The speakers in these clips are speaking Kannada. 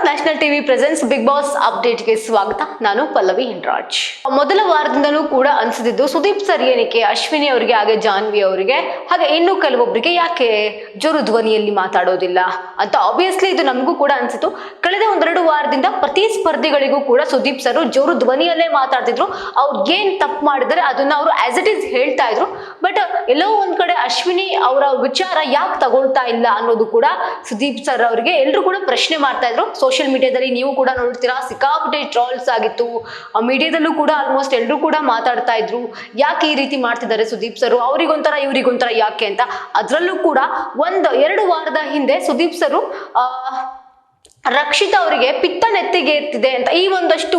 National TV presence big boss ಅಪ್ಡೇಟ್ಗೆ ಸ್ವಾಗತ. ನಾನು ಪಲ್ಲವಿ ಹಿಂಡ್ರಾಜ್. ಮೊದಲ ವಾರದಿಂದಲೂ ಕೂಡ ಅನ್ಸಿದ್ದು ಸುದೀಪ್ ಸರ್ ಏನಕ್ಕೆ ಅಶ್ವಿನಿ ಅವರಿಗೆ ಹಾಗೆ ಜಾನ್ವಿ ಅವರಿಗೆ ಹಾಗೆ ಇನ್ನು ಕೆಲವೊಬ್ಬರಿಗೆ ಯಾಕೆ ಜೋರು ಧ್ವನಿಯಲ್ಲಿ ಮಾತಾಡೋದಿಲ್ಲ ಅಂತ ಆಬ್ವಿಯಸ್ಲಿ ಇದು ನಮಗೂ ಕೂಡ ಅನ್ಸಿತ್ತು. ಕಳೆದ ಒಂದೆರಡು ವಾರದಿಂದ ಪ್ರತಿ ಸ್ಪರ್ಧಿಗಳಿಗೂ ಕೂಡ ಸುದೀಪ್ ಸರ್ ಜೋರು ಧ್ವನಿಯಲ್ಲೇ ಮಾತಾಡ್ತಿದ್ರು. ಅವ್ರು ಏನ್ ತಪ್ಪು ಮಾಡಿದರೆ ಅದನ್ನ ಅವರು ಆಸ್ ಇಟ್ ಈಸ್ ಹೇಳ್ತಾ ಇದ್ರು. ಬಟ್ ಎಲ್ಲೋ ಒಂದ್ ಕಡೆ ಅಶ್ವಿನಿ ಅವರ ವಿಚಾರ ಯಾಕೆ ತಗೊಳ್ತಾ ಇಲ್ಲ ಅನ್ನೋದು ಕೂಡ ಸುದೀಪ್ ಸರ್ ಅವರಿಗೆ ಎಲ್ಲರೂ ಕೂಡ ಪ್ರಶ್ನೆ ಮಾಡ್ತಾ ಇದ್ರು. ಸೋಷಿಯಲ್ ಮೀಡಿಯಾದಲ್ಲಿ ನೀವು ಕೂಡ ನೋಡ್ತೀರಾ, ಸಿಕ್ಕಾಪಟ್ಟೆ ಟ್ರಾಲ್ಸ್ ಆಗಿತ್ತು. ಮೀಡಿಯಾದಲ್ಲೂ ಕೂಡ ಆಲ್ಮೋಸ್ಟ್ ಎಲ್ಲರೂ ಕೂಡ ಮಾತಾಡ್ತಾ ಇದ್ರು, ಯಾಕೆ ಈ ರೀತಿ ಮಾಡ್ತಿದ್ದಾರೆ ಸುದೀಪ್ ಸರ್, ಅವರಿಗೊಂಥರ ಇವರಿಗೊಂಥರ ಯಾಕೆ ಅಂತ. ಅದರಲ್ಲೂ ಕೂಡ ಎರಡು ವಾರದ ಹಿಂದೆ ಸುದೀಪ್ ಸರ್ ರಕ್ಷಿತಾ ಅವರಿಗೆ ಪಿತ್ತ ನೆತ್ತಿಗೆ ಇರ್ತಿದೆ ಅಂತ ಈ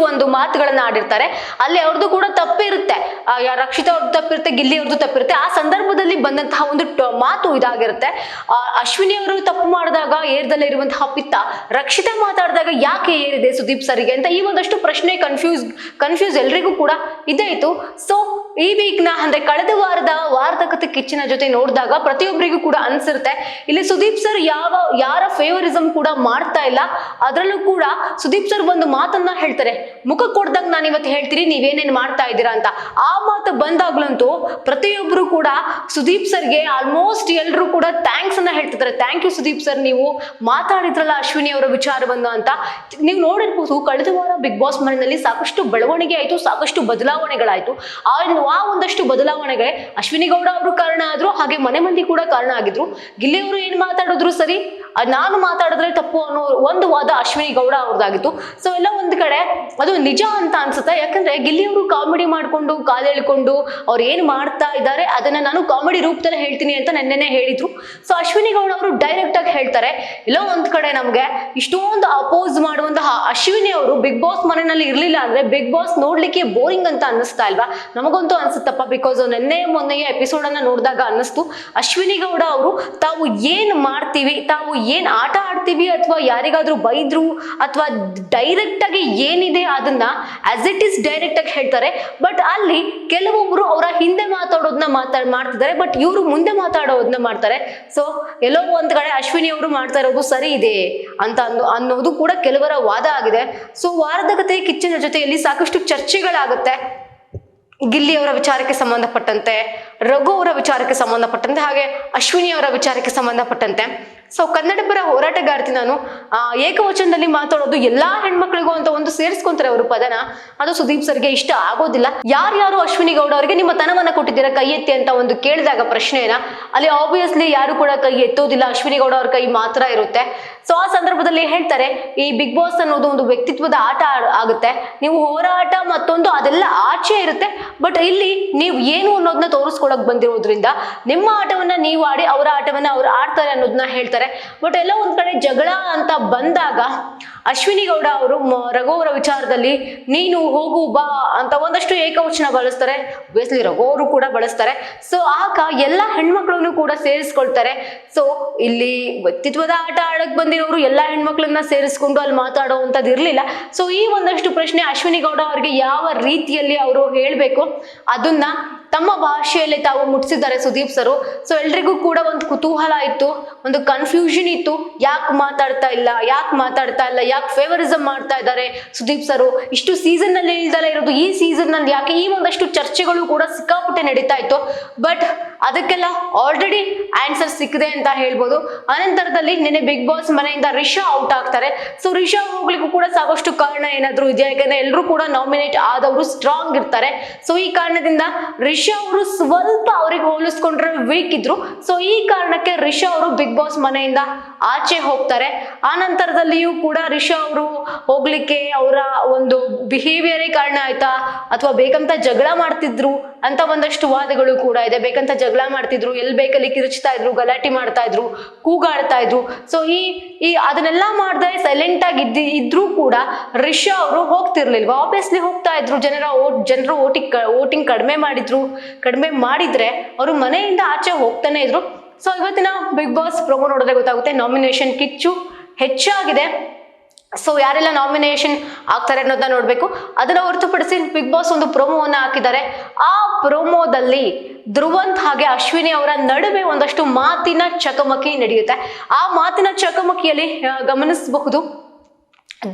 ಒಂದು ಮಾತುಗಳನ್ನ ಆಡಿರ್ತಾರೆ. ಅಲ್ಲಿ ಅವ್ರದ್ದು ಕೂಡ ತಪ್ಪಿರುತ್ತೆ, ರಕ್ಷಿತಾ ಅವ್ರದ್ದು ತಪ್ಪಿರುತ್ತೆ, ಗಿಲ್ಲಿ ಅವ್ರದ್ದು ತಪ್ಪಿರುತ್ತೆ. ಆ ಸಂದರ್ಭದಲ್ಲಿ ಬಂದಂತಹ ಒಂದು ಮಾತು ಇದಾಗಿರುತ್ತೆ. ಅಶ್ವಿನಿ ಅವರು ತಪ್ಪು ಮಾಡಿದಾಗ ಏರ್ದಲ್ಲೇ ಇರುವಂತಹ ಪಿತ್ತ ರಕ್ಷಿತಾ ಮಾತಾಡಿದಾಗ ಯಾಕೆ ಏರಿದೆ ಸುದೀಪ್ ಸರ್ಗೆ ಅಂತ ಈ ಒಂದಷ್ಟು ಪ್ರಶ್ನೆ ಕನ್ಫ್ಯೂಸ್ ಎಲ್ರಿಗೂ ಕೂಡ ಇದೇ ಇತ್ತು. ಸೊ ಈ ವೀಕ್ನ ಅಂದ್ರೆ ಕಳೆದ ವಾರದ ಕತೆ ಕಿಚ್ಚನ ಜೊತೆ ನೋಡಿದಾಗ ಪ್ರತಿಯೊಬ್ಬರಿಗೂ ಕೂಡ ಅನ್ಸಿರುತ್ತೆ ಇಲ್ಲಿ ಸುದೀಪ್ ಸರ್ ಯಾರ ಫೇವರಿಸಮ್ ಕೂಡ ಮಾಡ್ತಾ ಇಲ್ಲ. ಅದರಲ್ಲೂ ಕೂಡ ಸುದೀಪ್ ಸರ್ ಒಂದು ಮಾತನ್ನ ಹೇಳ್ತಾರೆ, ಮುಖ ಕೊಡ್ದಾಗ ನಾನು ಇವತ್ತು ಹೇಳ್ತೀನಿ ನೀವೇನೇನ್ ಮಾಡ್ತಾ ಇದ್ದೀರಾ ಅಂತ. ಆ ಮಾತು ಬಂದಾಗ್ಲಂತೂ ಪ್ರತಿಯೊಬ್ರು ಕೂಡ ಸುದೀಪ್ ಸರ್ಗೆ ಆಲ್ಮೋಸ್ಟ್ ಎಲ್ಲರೂ ಕೂಡ ಥ್ಯಾಂಕ್ಸ್ ಅನ್ನ ಹೇಳ್ತಿದ್ದಾರೆ. ಥ್ಯಾಂಕ್ ಯು ಸುದೀಪ್ ಸರ್, ನೀವು ಮಾತಾಡಿದ್ರಲ್ಲ ಅಶ್ವಿನಿ ಅವರ ವಿಚಾರವನ್ನು ಅಂತ. ನೀವು ನೋಡಿರ್ಬೋದು ಕಳೆದ ವಾರ ಬಿಗ್ ಬಾಸ್ ಮನೆಯಲ್ಲಿ ಸಾಕಷ್ಟು ಬೆಳವಣಿಗೆ ಆಯ್ತು, ಸಾಕಷ್ಟು ಬದಲಾವಣೆಗಳಾಯ್ತು. ಆ ಒಂದಷ್ಟು ಬದಲಾವಣೆಗಳೇ ಅಶ್ವಿನಿ ಗೌಡ ಅವರು ಕಾರಣ ಆದ್ರು, ಹಾಗೆ ಮನೆ ಮಂದಿ ಕೂಡ ಕಾರಣ ಆಗಿದ್ರು. ಗಿಲ್ಲಿ ಅವರು ಏನ್ ಮಾತಾಡಿದ್ರು ಸರಿ, ನಾನು ಮಾತಾಡಿದ್ರೆ ತಪ್ಪು ಅನ್ನೋ ಒಂದು ವಾದ ಅಶ್ವಿನಿ ಗೌಡ ಅವ್ರದ್ದಾಗಿತ್ತು. ಸೊ ಎಲ್ಲ ಒಂದ್ ಕಡೆ ಅದು ನಿಜ ಅಂತ ಅನ್ಸುತ್ತೆ. ಯಾಕಂದ್ರೆ ಗಿಲ್ಲಿ ಅವರು ಕಾಮಿಡಿ ಮಾಡ್ಕೊಂಡು ಕಾಲೆಳ್ಕೊಂಡು ಅವ್ರು ಏನ್ ಮಾಡ್ತಾ ಇದ್ದಾರೆ ಅದನ್ನ ನಾನು ಕಾಮಿಡಿ ರೂಪದಲ್ಲಿ ಹೇಳ್ತೀನಿ ಅಂತ ನೆನ್ನೆನೆ ಹೇಳಿದ್ರು. ಸೊ ಅಶ್ವಿನಿ ಗೌಡ ಅವರು ಡೈರೆಕ್ಟ್ ಆಗಿ ಹೇಳ್ತಾರೆ, ಎಲ್ಲೋ ಒಂದ್ ಕಡೆ ನಮ್ಗೆ ಇಷ್ಟೊಂದು ಅಪೋಸ್ ಮಾಡುವಂತಹ ಅಶ್ವಿನಿ ಅವರು ಬಿಗ್ ಬಾಸ್ ಮನೆಯಲ್ಲಿ ಇರ್ಲಿಲ್ಲ ಅಂದ್ರೆ ಬಿಗ್ ಬಾಸ್ ನೋಡ್ಲಿಕ್ಕೆ ಬೋರಿಂಗ್ ಅಂತ ಅನ್ನಿಸ್ತಾ ಇಲ್ವಾ? ನಮಗಂತೂ ಅನ್ಸುತ್ತಪ್ಪ. ಬಿಕಾಸ್ ಮೊನ್ನೆಯ ಎಪಿಸೋಡ್ ಅನ್ನ ನೋಡಿದಾಗ ಅನ್ನಿಸ್ತು ಅಶ್ವಿನಿ ಗೌಡ ಅವರು ತಾವು ಏನ್ ಮಾಡ್ತೀವಿ, ತಾವು ಏನ್ ಆಟ ಆಡ್ತೀವಿ ಅಥವಾ ಯಾರಿಗಾದ್ರೂ ಬೈದ್ರು ಅಥವಾ ಡೈರೆಕ್ಟ್ ಆಗಿ ಏನಿದೆ ಅದನ್ನ ಆಸ್ ಇಟ್ ಈಸ್ ಡೈರೆಕ್ಟ್ ಆಗಿ ಹೇಳ್ತಾರೆ. ಬಟ್ ಅಲ್ಲಿ ಕೆಲವೊಬ್ರು ಅವರ ಹಿಂದೆ ಮಾತಾಡೋದನ್ನ ಮಾಡ್ತಿದ್ದಾರೆ, ಬಟ್ ಇವರು ಮುಂದೆ ಮಾತಾಡೋದನ್ನ ಮಾಡ್ತಾರೆ. ಸೊ ಎಲ್ಲೋ ಒಂದ್ ಕಡೆ ಅಶ್ವಿನಿ ಅವರು ಮಾಡ್ತಾ ಇರೋದು ಸರಿ ಇದೆ ಅಂತ ಅನ್ನೋದು ಕೂಡ ಕೆಲವರ ವಾದ ಆಗಿದೆ. ಸೊ ವಾರದ ಕತೆ ಕಿಚ್ಚನ ಜೊತೆಯಲ್ಲಿ ಸಾಕಷ್ಟು ಚರ್ಚೆಗಳಾಗುತ್ತೆ. ಗಿಲ್ಲಿ ಅವರ ವಿಚಾರಕ್ಕೆ ಸಂಬಂಧಪಟ್ಟಂತೆ, ರಘು ಅವರ ವಿಚಾರಕ್ಕೆ ಸಂಬಂಧಪಟ್ಟಂತೆ, ಹಾಗೆ ಅಶ್ವಿನಿ ಅವರ ವಿಚಾರಕ್ಕೆ ಸಂಬಂಧಪಟ್ಟಂತೆ. ಸೊ ಕನ್ನಡ ಪರ ಹೋರಾಟಗಾರ್ತಿ ನಾನು ಏಕವಚನದಲ್ಲಿ ಮಾತಾಡೋದು ಎಲ್ಲಾ ಹೆಣ್ಮಕ್ಳಿಗೂ ಅಂತ ಒಂದು ಸೇರಿಸ್ಕೊಂತಾರೆ ಅವರು ಪದನ. ಅದು ಸುದೀಪ್ ಸರ್ಗೆ ಇಷ್ಟ ಆಗೋದಿಲ್ಲ. ಯಾರ್ಯಾರು ಅಶ್ವಿನಿ ಗೌಡ ಅವರಿಗೆ ನಿಮ್ಮ ತನವನ್ನ ಕೊಟ್ಟಿದ್ದೀರಾ ಕೈ ಎತ್ತಿ ಅಂತ ಒಂದು ಕೇಳಿದಾಗ ಪ್ರಶ್ನೆಯನ್ನ, ಅಲ್ಲಿ ಆಬ್ವಿಯಸ್ಲಿ ಯಾರು ಕೂಡ ಕೈ ಎತ್ತೋದಿಲ್ಲ, ಅಶ್ವಿನಿ ಗೌಡ ಅವ್ರ ಕೈ ಮಾತ್ರ ಇರುತ್ತೆ. ಸೊ ಆ ಸಂದರ್ಭದಲ್ಲಿ ಹೇಳ್ತಾರೆ, ಈ ಬಿಗ್ ಬಾಸ್ ಅನ್ನೋದು ಒಂದು ವ್ಯಕ್ತಿತ್ವದ ಆಟ ಆಗುತ್ತೆ, ನೀವು ಹೋರಾಟ ಮತ್ತೊಂದು ಅದೆಲ್ಲ ಆಚೆ ಇರುತ್ತೆ. ಬಟ್ ಇಲ್ಲಿ ನೀವು ಏನು ಅನ್ನೋದನ್ನ ತೋರಿಸ್ಕೊಳಕ್ ಬಂದಿರೋದ್ರಿಂದ ನಿಮ್ಮ ಆಟವನ್ನ ನೀವು ಆಡಿ ಅವರ ಆಟವನ್ನ ಅವ್ರು ಆಡ್ತಾರೆ ಅನ್ನೋದನ್ನ ಹೇಳ್ತಾರೆ. ಬಟ್ ಎಲ್ಲ ಒಂದ್ ಕಡೆ ಜಗಳ ಅಂತ ಬಂದಾಗ ಅಶ್ವಿನಿ ಗೌಡ ಅವರು ರಘು ಅವರ ವಿಚಾರದಲ್ಲಿ ನೀನು ಹೋಗು ಬಾ ಅಂತ ಒಂದಷ್ಟು ಏಕವಚನ ಬಳಸ್ತಾರೆ. obviously ರಘು ಅವರು ಕೂಡ ಬಳಸ್ತಾರೆ. ಸೊ ಆಗ ಎಲ್ಲ ಹೆಣ್ಮಕ್ಳನ್ನು ಕೂಡ ಸೇರಿಸ್ಕೊಳ್ತಾರೆ. ಸೊ ಇಲ್ಲಿ ವ್ಯಕ್ತಿತ್ವದ ಆಟ ಆಡಕ್ ಬಂದಿರೋರು ಎಲ್ಲ ಹೆಣ್ಮಕ್ಳನ್ನ ಸೇರಿಸ್ಕೊಂಡು ಅಲ್ಲಿ ಮಾತಾಡೋವಂಥದ್ದು ಇರ್ಲಿಲ್ಲ. ಸೊ ಈ ಒಂದಷ್ಟು ಪ್ರಶ್ನೆ ಅಶ್ವಿನಿ ಗೌಡ ಅವರಿಗೆ ಯಾವ ರೀತಿಯಲ್ಲಿ ಅವರು ಹೇಳ್ಬೇಕು ಅದನ್ನ ತಮ್ಮ ಭಾಷೆಯಲ್ಲಿ ತಾವು ಮುಟ್ಟಿಸಿದ್ದಾರೆ ಸುದೀಪ್ ಸರ್. ಸೊ ಎಲ್ರಿಗೂ ಕೂಡ ಒಂದು ಕುತೂಹಲ ಇತ್ತು, ಒಂದು ಕನ್ಫ್ಯೂಷನ್ ಇತ್ತು, ಯಾಕೆ ಮಾತಾಡ್ತಾ ಇಲ್ಲ, ಯಾಕೆ ಫೇವರಿಸಮ್ ಮಾಡ್ತಾ ಇದ್ದಾರೆ ಸುದೀಪ್ ಸರ್, ಇಷ್ಟು ಸೀಸನ್ ನಲ್ಲಿ ಇಲ್ದಲ್ಲ ಇರೋದು ಈ ಸೀಸನ್ ನಲ್ಲಿ ಯಾಕೆ, ಈ ಒಂದಷ್ಟು ಚರ್ಚೆಗಳು ಕೂಡ ಸಿಕ್ಕಾಪಟ್ಟೆ ನಡೀತಾ ಇತ್ತು. ಬಟ್ ಅದಕ್ಕೆಲ್ಲ ಆಲ್ರೆಡಿ ಆನ್ಸರ್ ಸಿಕ್ಕಿದೆ ಅಂತ ಹೇಳ್ಬೋದು. ಅನಂತರದಲ್ಲಿ ನಿನ್ನೆ ಬಿಗ್ ಬಾಸ್ ಮನೆಯಿಂದ ರಿಷಾ ಔಟ್ ಆಗ್ತಾರೆ. ಸೊ ರಿಷಾ ಹೋಗ್ಲಿಕ್ಕೂ ಕೂಡ ಸಾಕಷ್ಟು ಕಾರಣ ಏನಾದ್ರು ಇದೆಯಾ, ಯಾಕಂದ್ರೆ ಎಲ್ಲರೂ ಕೂಡ ನಾಮಿನೇಟ್ ಆದವರು ಸ್ಟ್ರಾಂಗ್ ಇರ್ತಾರೆ. ಸೊ ಈ ಕಾರಣದಿಂದ ರಿಷಾ ಅವರು ಸ್ವಲ್ಪ ಅವ್ರಿಗೆ ಹೋಲಿಸ್ಕೊಂಡ್ರೆ ವೀಕ್ ಇದ್ರು. ಸೊ ಈ ಕಾರಣಕ್ಕೆ ರಿಷಾ ಅವರು ಬಿಗ್ ಬಾಸ್ ಮನೆಯಿಂದ ಆಚೆ ಹೋಗ್ತಾರೆ. ಆ ನಂತರದಲ್ಲಿಯೂ ಕೂಡ ರಿಷಾ ಅವರು ಹೋಗ್ಲಿಕ್ಕೆ ಅವರ ಒಂದು ಬಿಹೇವಿಯರೇ ಕಾರಣ ಆಯ್ತಾ ಅಥವಾ ಬೇಕಂತ ಜಗಳ ಮಾಡ್ತಿದ್ರು ಅಂತ ಒಂದಷ್ಟು ವಾದಗಳು ಕೂಡ ಇದೆ. ಬೇಕಂತ ಜಗಳ ಮಾಡ್ತಿದ್ರು, ಎಲ್ಲಿ ಬೇಕಲ್ಲಿ ಕಿರ್ಚ್ತಾ ಇದ್ರು, ಗಲಾಟೆ ಮಾಡ್ತಾ ಇದ್ರು, ಕೂಗಾಡ್ತಾ ಇದ್ರು. ಸೊ ಈ ಅದನ್ನೆಲ್ಲ ಮಾಡದೆ ಸೈಲೆಂಟ್ ಆಗಿ ಇದ್ರೂ ಕೂಡ ರಿಷಾ ಅವರು ಹೋಗ್ತಿರ್ಲಿಲ್ವಾ? ಆಬ್ವಿಯಸ್ಲಿ ಹೋಗ್ತಾ ಇದ್ರು. ಜನರು ವೋಟಿಂಗ್ ಕಡಿಮೆ ಮಾಡಿದ್ರೆ ಅವರು ಮನೆಯಿಂದ ಆಚೆ ಹೋಗ್ತಾನೆ ಇದ್ರು. ಸೊ ಇವತ್ತಿನ ಬಿಗ್ ಬಾಸ್ ಪ್ರೊಮೋ ನೋಡಿದ್ರೆ ಗೊತ್ತಾಗುತ್ತೆ, ನಾಮಿನೇಷನ್ ಕಿಚ್ಚು ಹೆಚ್ಚಾಗಿದೆ. ಸೊ ಯಾರೆಲ್ಲ ನಾಮಿನೇಷನ್ ಆಗ್ತಾರೆ ಅನ್ನೋದನ್ನ ನೋಡ್ಬೇಕು. ಅದನ್ನ ಹೊರತುಪಡಿಸಿ ಬಿಗ್ ಬಾಸ್ ಒಂದು ಪ್ರೋಮೋವನ್ನ ಹಾಕಿದ್ದಾರೆ. ಆ ಪ್ರೋಮೋದಲ್ಲಿ ಧ್ರುವಂತ್ ಹಾಗೆ ಅಶ್ವಿನಿ ಅವರ ನಡುವೆ ಒಂದಷ್ಟು ಮಾತಿನ ಚಕಮಕಿ ನಡೆಯುತ್ತೆ. ಆ ಮಾತಿನ ಚಕಮಕಿಯಲ್ಲಿ ಗಮನಿಸಬಹುದು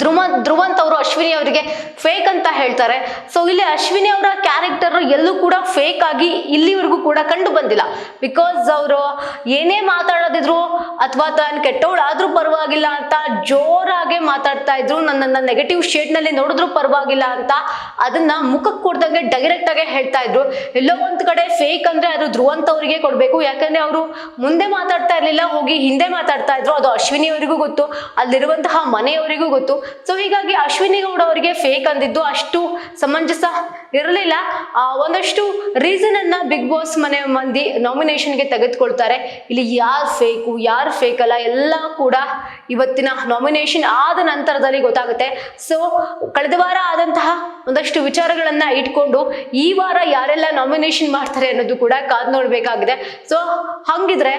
ಧ್ರುವಂತ್ ಅವರು ಅಶ್ವಿನಿ ಅವರಿಗೆ ಫೇಕ್ ಅಂತ ಹೇಳ್ತಾರೆ. ಸೊ ಇಲ್ಲಿ ಅಶ್ವಿನಿ ಅವರ ಕ್ಯಾರೆಕ್ಟರ್ ಎಲ್ಲೂ ಕೂಡ ಫೇಕ್ ಆಗಿ ಇಲ್ಲಿವರೆಗೂ ಕೂಡ ಕಂಡು ಬಂದಿಲ್ಲ. ಬಿಕಾಸ್ ಅವರು ಏನೇ ಮಾತಾಡೋದಿದ್ರು ಅಥವಾ ತಾನು ಕೆಟ್ಟವಳಾದ್ರೂ ಪರವಾಗಿಲ್ಲ ಅಂತ ಜೋರಾಗೆ ಮಾತಾಡ್ತಾ ಇದ್ರು, ನನ್ನನ್ನ ನೆಗೆಟಿವ್ ಶೇಡ್ ನಲ್ಲಿ ನೋಡಿದ್ರು ಪರವಾಗಿಲ್ಲ ಅಂತ ಅದನ್ನ ಮುಖಕ್ಕೆ ಕೊಡ್ದಂಗೆ ಡೈರೆಕ್ಟ್ ಆಗಿ ಹೇಳ್ತಾ ಇದ್ರು. ಎಲ್ಲೋ ಒಂದ್ ಕಡೆ ಫೇಕ್ ಅಂದ್ರೆ ಅದು ಧ್ರುವಂತ್ ಅವರಿಗೆ ಕೊಡ್ಬೇಕು, ಯಾಕಂದ್ರೆ ಅವರು ಮುಂದೆ ಮಾತಾಡ್ತಾ ಇರ್ಲಿಲ್ಲ, ಹೋಗಿ ಹಿಂದೆ ಮಾತಾಡ್ತಾ ಇದ್ರು. ಅದು ಅಶ್ವಿನಿ ಅವರಿಗೂ ಗೊತ್ತು, ಅಲ್ಲಿರುವಂತಹ ಮನೆಯವರಿಗೂ ಗೊತ್ತು. ಸೊ ಹೀಗಾಗಿ ಅಶ್ವಿನಿ ಗೌಡ ಅವರಿಗೆ ಫೇಕ್ ಅಂದಿದ್ದು ಅಷ್ಟು ಸಮಂಜಸ ಇರಲಿಲ್ಲ. ಒಂದಷ್ಟು ರೀಸನ್ ಅನ್ನ ಬಿಗ್ ಬಾಸ್ ಮನೆ ಮಂದಿ ನಾಮಿನೇಷನ್ಗೆ ತೆಗೆದುಕೊಳ್ತಾರೆ. ಇಲ್ಲಿ ಯಾರು ಫೇಕು ಯಾರು ಫೇಕ್ ಅಲ್ಲ ಎಲ್ಲ ಕೂಡ ಇವತ್ತಿನ ನಾಮಿನೇಷನ್ ಆದ ನಂತರದಲ್ಲಿ ಗೊತ್ತಾಗುತ್ತೆ. ಸೊ ಕಳೆದ ವಾರ ಆದಂತಹ ಒಂದಷ್ಟು ವಿಚಾರಗಳನ್ನ ಇಟ್ಕೊಂಡು ಈ ವಾರ ಯಾರೆಲ್ಲ ನಾಮಿನೇಷನ್ ಮಾಡ್ತಾರೆ ಅನ್ನೋದು ಕೂಡ ಕಾದ್ ನೋಡ್ಬೇಕಾಗಿದೆ. ಸೊ ಹಂಗಿದ್ರೆ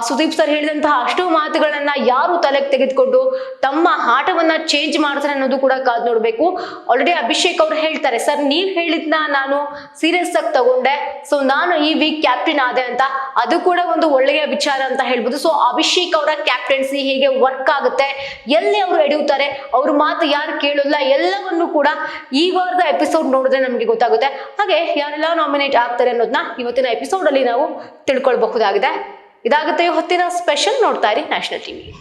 ಸುದೀಪ್ ಸರ್ ಹೇಳಿದಂತಹ ಅಷ್ಟು ಮಾತುಗಳನ್ನ ಯಾರು ತಲೆಗೆ ತೆಗೆದುಕೊಂಡು ತಮ್ಮ ಆಟವನ್ನ ಚೇಂಜ್ ಮಾಡ್ತಾರೆ ಅನ್ನೋದು ಕೂಡ ಕಾದ್ ನೋಡ್ಬೇಕು. ಆಲ್ರೆಡಿ ಅಭಿಷೇಕ್ ಅವ್ರು ಹೇಳ್ತಾರೆ, ಸರ್ ನೀವ್ ಹೇಳಿದ್ನ ನಾನು ಸೀರಿಯಸ್ ಆಗಿ ತಗೊಂಡೆ, ಸೊ ನಾನು ಈ ವೀಕ್ ಕ್ಯಾಪ್ಟನ್ ಆದೆ ಅಂತ. ಅದು ಕೂಡ ಒಂದು ಒಳ್ಳೆಯ ವಿಚಾರ ಅಂತ ಹೇಳ್ಬೋದು. ಸೊ ಅಭಿಷೇಕ್ ಅವರ ಕ್ಯಾಪ್ಟನ್ಸಿ ಹೇಗೆ ವರ್ಕ್ ಆಗುತ್ತೆ, ಎಲ್ಲಿ ಅವರು ಎಳೆಯುತ್ತಾರೆ, ಅವ್ರ ಮಾತು ಯಾರು ಕೇಳೋಲ್ಲ, ಎಲ್ಲವನ್ನು ಕೂಡ ಈ ವಾರದ ಎಪಿಸೋಡ್ ನೋಡಿದ್ರೆ ನಮ್ಗೆ ಗೊತ್ತಾಗುತ್ತೆ. ಹಾಗೆ ಯಾರೆಲ್ಲ ನಾಮಿನೇಟ್ ಆಗ್ತಾರೆ ಅನ್ನೋದನ್ನ ಇವತ್ತಿನ ಎಪಿಸೋಡ್ ಅಲ್ಲಿ ನಾವು ತಿಳ್ಕೊಳ್ಬಹುದಾಗಿದೆ. ಇದಾಗುತ್ತೆ ಹೊತ್ತಿನ ಸ್ಪೆಷಲ್. ನೋಡ್ತಾ ಇರಿ ನ್ಯಾಷನಲ್ ಟಿವಿ.